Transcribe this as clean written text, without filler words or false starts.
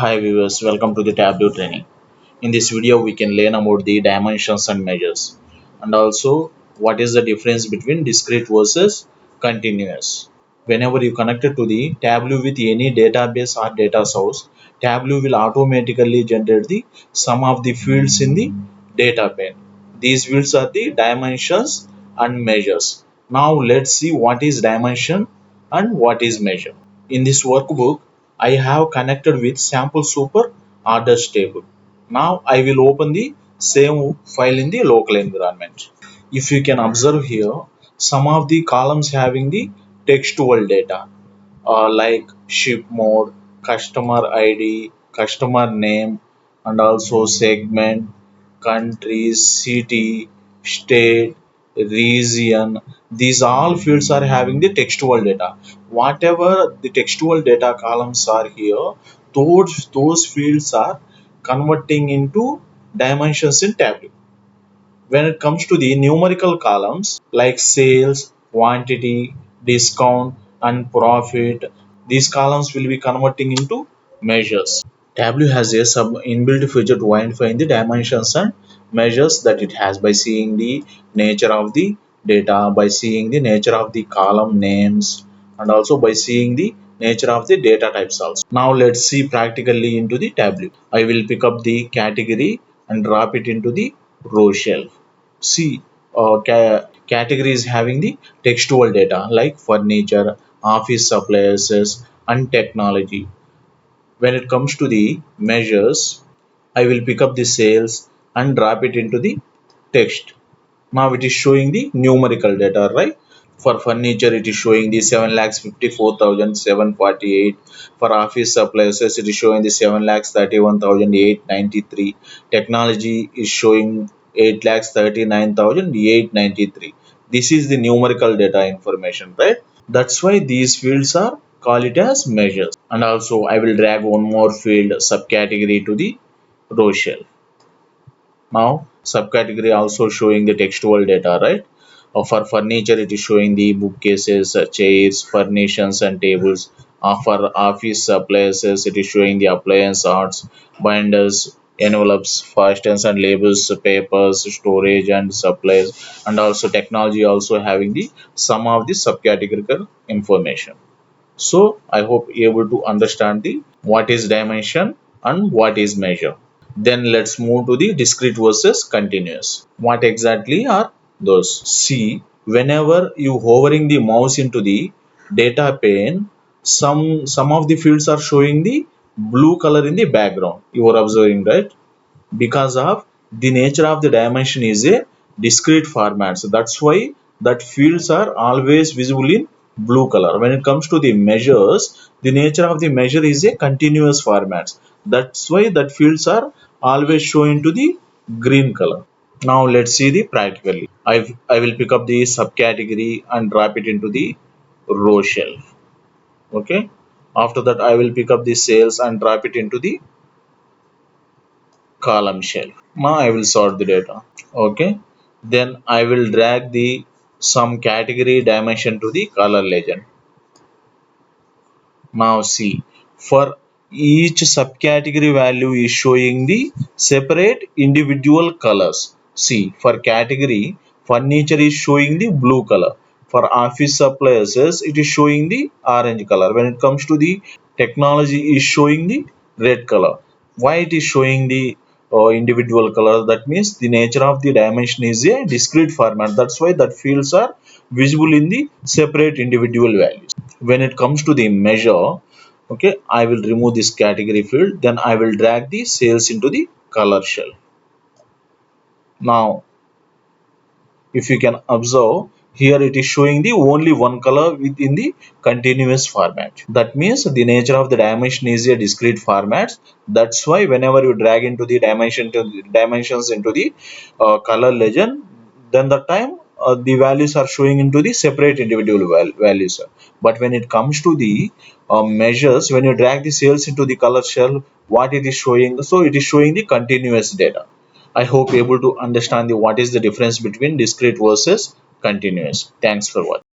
Hi viewers, welcome to the Tableau training. In this video, we can learn about the dimensions and measures and also what is the difference between discrete versus continuous. Whenever you connect it to the Tableau with any database or data source, Tableau will automatically generate the sum of the fields in the data pane. These fields are the dimensions and measures. Now let's see what is dimension and what is measure. In this workbook, I have connected with sample super orders table. Now I will open the same file in the local environment. If you can observe here, some of the columns having the textual data like ship mode, customer ID, customer name, and also segment, countries, city, state, region. These all fields are having the textual data. Whatever the textual data columns are here, those fields are converting into dimensions in Tableau. When it comes to the numerical columns like sales, quantity, discount, and profit, these columns will be converting into measures. Tableau has a sub inbuilt feature to identify the dimensions and measures that it has by seeing the nature of the data, by seeing the nature of the column names, and also by seeing the nature of the data types also. Now let's see practically into the Tableau. I will pick up the category and drop it into the row shelf. See, category is having the textual data like furniture, office appliances, and technology. When it comes to the measures, I will pick up the sales and drop it into the text. Now it is showing the numerical data, right? For furniture, it is showing the 7,54,748. For office supplies, it is showing the 7,31,893. Technology is showing 8,39,893. This is the numerical data information, right? That's why these fields are call it as measures. And also I will drag one more field subcategory to the row shelf. Now subcategory also showing the textual data, right? For furniture, it is showing the bookcases, chairs, furnishings, and tables. For office appliances, it is showing the appliance arts, binders, envelopes, fasteners and labels, papers, storage and supplies, and also technology also having the some of the subcategorical information. So I hope you able to understand the what is dimension and what is measure. Then let's move to the discrete versus continuous. What exactly are those? See, whenever you hovering the mouse into the data pane, some of the fields are showing the blue color in the background. You are observing, right? Because of the nature of the dimension is a discrete format, so that's why that fields are always visible in blue color. When it comes to the measures, the nature of the measure is a continuous format, that's why that fields are always shown to the green color. Now let's see the practically. I will pick up the subcategory and drop it into the row shelf. Okay, after that I will pick up the sales and drop it into the column shelf. Now I will sort the data. Okay, then I will drag the some category dimension to the color legend. Now see, for each subcategory value is showing the separate individual colors. See, for category furniture is showing the blue color. For office appliances, it is showing the orange color. When it comes to the technology, is showing the red color. Why it is showing the individual color? That means the nature of the dimension is a discrete format. That's why that fields are visible in the separate individual values. When it comes to the measure, okay, I will remove this category field, then I will drag the sales into the color shelf. Now if you can observe here, it is showing the only one color within the continuous format. That means the nature of the dimension is a discrete format. That's why whenever you drag into the dimensions into the color legend, then the time the values are showing into the separate individual values. But when it comes to the measures, when you drag the cells into the color shell, what it is showing, so it is showing the continuous data. I hope you're able to understand what is the difference between discrete versus continuous. Thanks for watching.